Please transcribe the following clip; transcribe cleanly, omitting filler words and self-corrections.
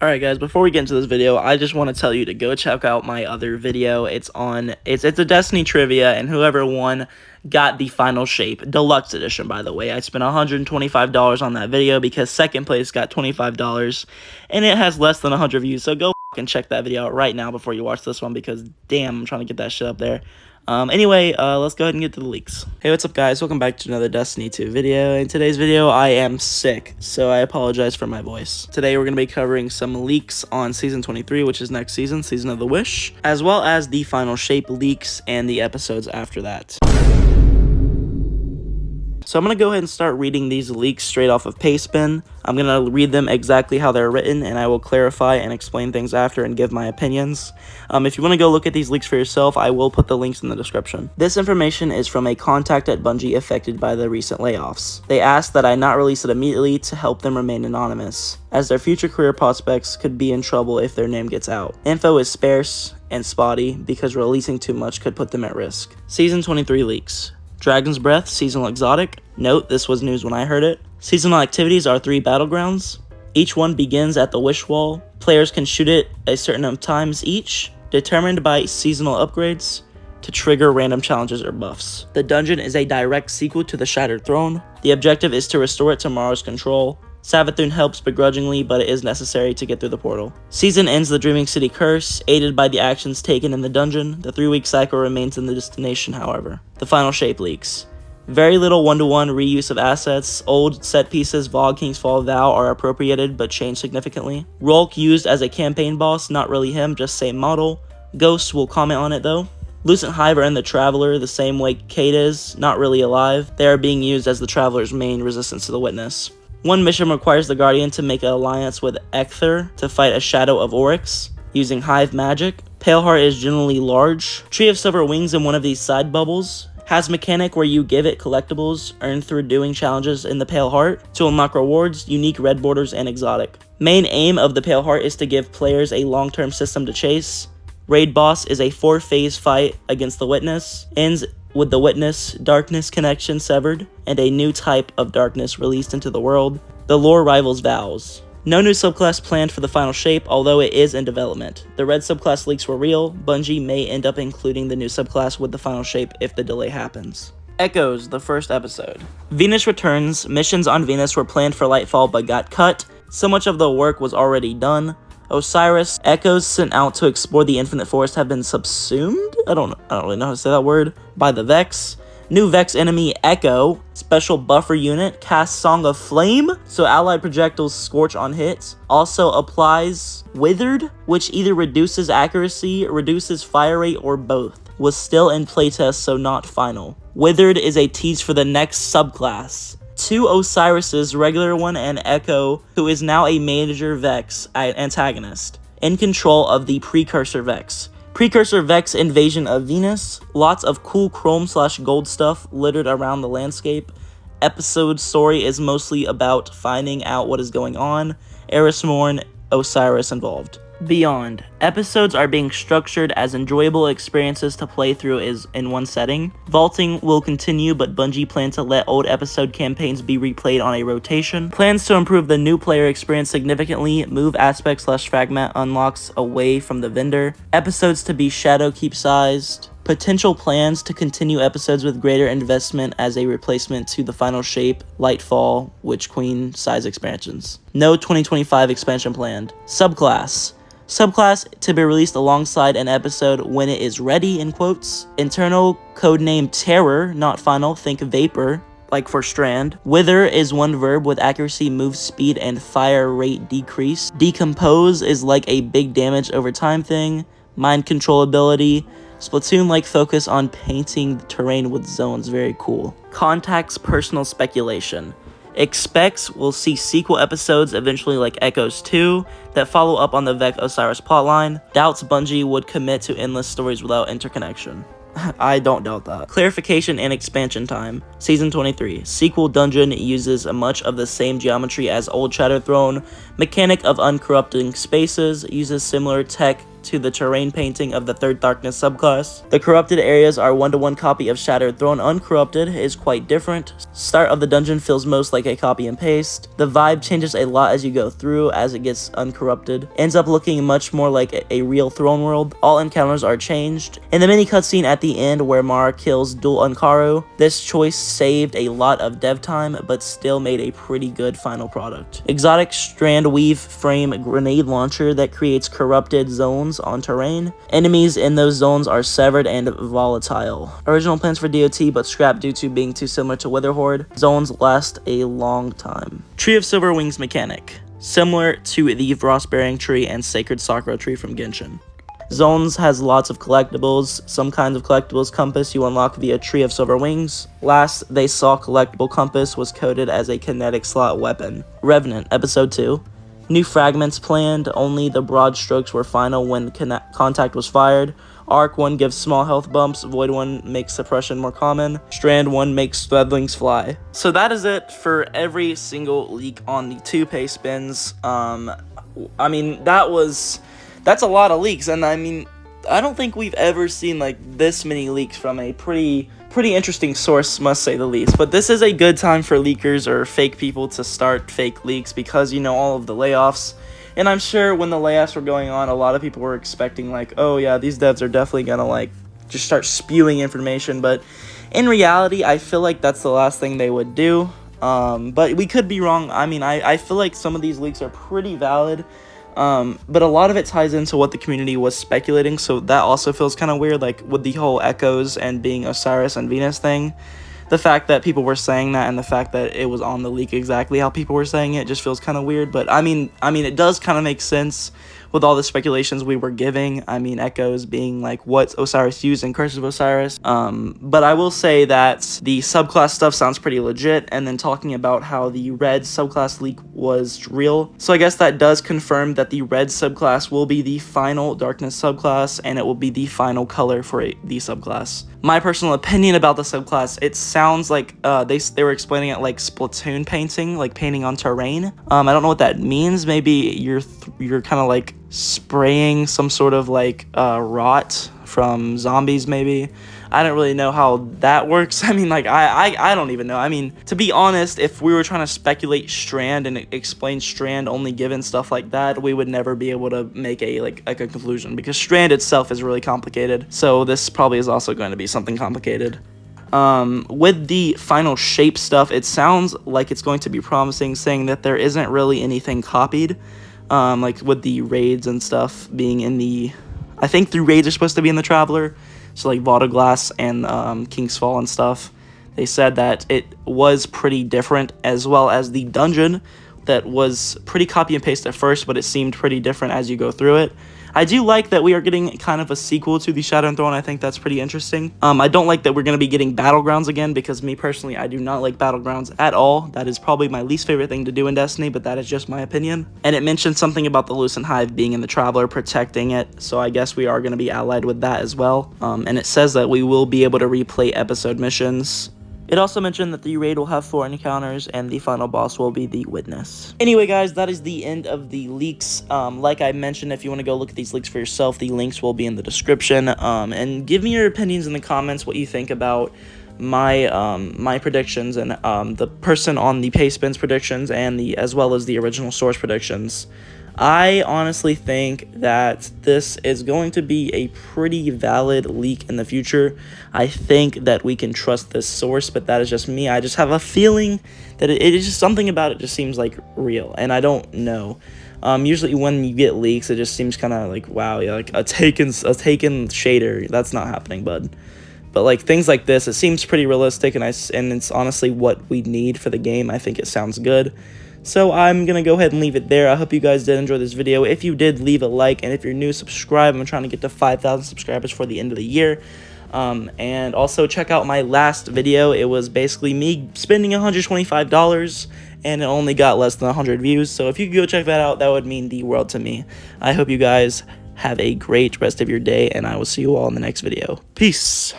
Alright guys, before we get into this video, I just want to tell you to go check out my other video. It's a Destiny trivia, and whoever won got the final shape, deluxe edition, by the way. I spent $125 on that video because second place got $25, and it has less than 100 views, so go and check that video out right now before you watch this one, because damn, I'm trying to get that shit up there. Anyway, let's go ahead and get to the leaks. Hey, what's up guys? Welcome back to another Destiny 2 video. In today's video, I am sick, so I apologize for my voice. Today, we're going to be covering some leaks on Season 23, which is next season, Season of the Wish, as well as the final shape leaks and the episodes after that. So I'm going to go ahead and start reading these leaks straight off of Pastebin. I'm going to read them exactly how they're written, and I will clarify and explain things after and give my opinions. If you want to go look at these leaks for yourself, I will put the links in the description. This information is from a contact at Bungie affected by the recent layoffs. They asked that I not release it immediately to help them remain anonymous, as their future career prospects could be in trouble if their name gets out. Info is sparse and spotty because releasing too much could put them at risk. Season 23 leaks. Dragon's Breath, seasonal exotic. Note, this was news when I heard it. Seasonal activities are 3 battlegrounds. Each one begins at the Wish Wall. Players can shoot it a certain amount of times each, determined by seasonal upgrades to trigger random challenges or buffs. The dungeon is a direct sequel to the Shattered Throne. The objective is to restore it to Mara's control. Savathun helps begrudgingly, but it is necessary to get through the portal. Season ends the Dreaming City curse, aided by the actions taken in the dungeon. The 3-week cycle remains in the destination, however. The final shape leaks. Very little one-to-one reuse of assets. Old set pieces, Vogue, King's Fall, Vow are appropriated but changed significantly. Rolk used as a campaign boss, not really him, just same model. Ghosts will comment on it though. Lucent Hive are in the Traveler the same way Kate is, not really alive. They are being used as the Traveler's main resistance to the Witness. One mission requires the Guardian to make an alliance with Ecther to fight a Shadow of Oryx, using Hive magic. Paleheart is generally large. Tree of Silver Wings in one of these side bubbles. Has mechanic where you give it collectibles earned through doing challenges in the Paleheart to unlock rewards, unique red borders, and exotic. Main aim of the Paleheart is to give players a long-term system to chase. Raid boss is a 4-phase fight against the Witness. Ends with the Witness darkness connection severed, and a new type of darkness released into the world. The lore rivals Vows. No new subclass planned for the final shape, although it is in development. The red subclass leaks were real. Bungie may end up including the new subclass with the final shape if the delay happens. Echoes, the first episode. Venus returns. Missions on Venus were planned for Lightfall but got cut. So much of the work was already done. Osiris, echoes sent out to explore the Infinite Forest have been subsumed? I don't really know how to say that word. By the Vex. New Vex enemy, Echo. Special buffer unit, cast Song of Flame, so allied projectiles scorch on hits. Also applies Withered, which either reduces accuracy, reduces fire rate, or both. Was still in playtest, so not final. Withered is a tease for the next subclass. 2 Osirises, regular one and Echo, who is now a major Vex antagonist, in control of the Precursor Vex. Precursor Vex invasion of Venus, lots of cool chrome/gold stuff littered around the landscape. Episode story is mostly about finding out what is going on. Eris Morn, Osiris involved. Beyond. Episodes are being structured as enjoyable experiences to play through in one setting. Vaulting will continue, but Bungie plans to let old episode campaigns be replayed on a rotation. Plans to improve the new player experience significantly. Move aspect/fragment unlocks away from the vendor. Episodes to be shadow keep sized. Potential plans to continue episodes with greater investment as a replacement to the final shape, Lightfall, Witch Queen size expansions. No 2025 expansion planned. Subclass. Subclass to be released alongside an episode when it is ready, in quotes. Internal codename Terror, not final, think Vapor, like for Strand. Wither is one verb with accuracy, move speed, and fire rate decrease. Decompose is like a big damage over time thing. Mind control ability. Splatoon-like focus on painting the terrain with zones, very cool. Contacts personal speculation. Expects we'll see sequel episodes eventually like Echoes 2 that follow up on the Vex Osiris plotline. Doubts Bungie would commit to endless stories without interconnection. I don't doubt that. Clarification and expansion time. Season 23. Sequel dungeon uses much of the same geometry as old Shattered Throne. Mechanic of uncorrupting spaces uses similar tech to the terrain painting of the Third Darkness subclass. The corrupted areas are 1-to-1 copy of Shattered Throne. Uncorrupted is quite different. Start of the dungeon feels most like a copy and paste. The vibe changes a lot as you go through as it gets uncorrupted. Ends up looking much more like a real throne world. All encounters are changed. In the mini cutscene at the end where Mara kills Dul Unkaru, this choice saved a lot of dev time but still made a pretty good final product. Exotic strand weave frame grenade launcher that creates corrupted zones on terrain. Enemies in those zones are severed and volatile. Original plans for DOT but scrapped due to being too similar to Witherhoard. Zones last a long time. Tree of Silver Wings mechanic. Similar to the Frostbearing tree and Sacred Sakura tree from Genshin. Zones has lots of collectibles. Some kinds of collectibles compass you unlock via Tree of Silver Wings. Last they saw collectible compass was coded as a kinetic slot weapon. Revenant, episode 2. New fragments planned, only the broad strokes were final when contact was fired. Arc 1 gives small health bumps, Void 1 makes suppression more common, Strand 1 makes Threadlings fly. So that is it for every single leak on the 2 pay spins. I mean, that's a lot of leaks, and I mean, I don't think we've ever seen like this many leaks from a pretty interesting source, must say the least. But this is a good time for leakers or fake people to start fake leaks because, you know, all of the layoffs. And I'm sure when the layoffs were going on, a lot of people were expecting like, oh yeah, these devs are definitely gonna like just start spewing information. But in reality, I feel like that's the last thing they would do. But we could be wrong. I mean, I feel like some of these leaks are pretty valid. But a lot of it ties into what the community was speculating, so that also feels kind of weird, like with the whole Echoes and being Osiris and Venus thing. The fact that people were saying that and the fact that it was on the leak exactly how people were saying it just feels kind of weird. But I mean it does kind of make sense with all the speculations we were giving. I mean, Echoes being like what Osiris used in Curse of Osiris. But I will say that the subclass stuff sounds pretty legit, and then talking about how the red subclass leak was real. So I guess that does confirm that the red subclass will be the final darkness subclass, and it will be the final color for the subclass. My personal opinion about the subclass, it sounds like they were explaining it like Splatoon painting, like painting on terrain. I don't know what that means. Maybe you're kind of like spraying some sort of like rot from zombies, maybe. I don't really know how that works. I mean, like, I don't even know. I mean, to be honest, if we were trying to speculate Strand and explain Strand only given stuff like that, we would never be able to make a conclusion, because Strand itself is really complicated. So this probably is also going to be something complicated. With the final shape stuff, it sounds like it's going to be promising, saying that there isn't really anything copied. Like with the raids and stuff being in the, I think the raids are supposed to be in the Traveler. So like Vaultoglass and King's Fall and stuff. They said that it was pretty different, as well as the dungeon that was pretty copy and paste at first, but it seemed pretty different as you go through it. I do like that we are getting kind of a sequel to the Shattered Throne. I think that's pretty interesting. I don't like that we're going to be getting Battlegrounds again, because me personally, I do not like Battlegrounds at all. That is probably my least favorite thing to do in Destiny, but that is just my opinion. And it mentioned something about the Lucent Hive being in the Traveler, protecting it, so I guess we are going to be allied with that as well. And it says that we will be able to replay episode missions. It also mentioned that the raid will have 4 encounters, and the final boss will be the Witness. Anyway, guys, that is the end of the leaks. Like I mentioned, if you want to go look at these leaks for yourself, the links will be in the description. And give me your opinions in the comments, what you think about my predictions and the person on the pay spins predictions, and as well as the original source predictions. I honestly think that this is going to be a pretty valid leak in the future. I think that we can trust this source, but that is just me. I just have a feeling that it is just something about it just seems like real, and I don't know. Usually when you get leaks, it just seems kind of like, wow, yeah, like a taken shader. That's not happening, bud. But like things like this, it seems pretty realistic, and it's honestly what we need for the game. I think it sounds good. So I'm going to go ahead and leave it there. I hope you guys did enjoy this video. If you did, leave a like, and if you're new, subscribe. I'm trying to get to 5,000 subscribers for the end of the year. And also check out my last video. It was basically me spending $125, and it only got less than 100 views. So if you could go check that out, that would mean the world to me. I hope you guys have a great rest of your day, and I will see you all in the next video. Peace!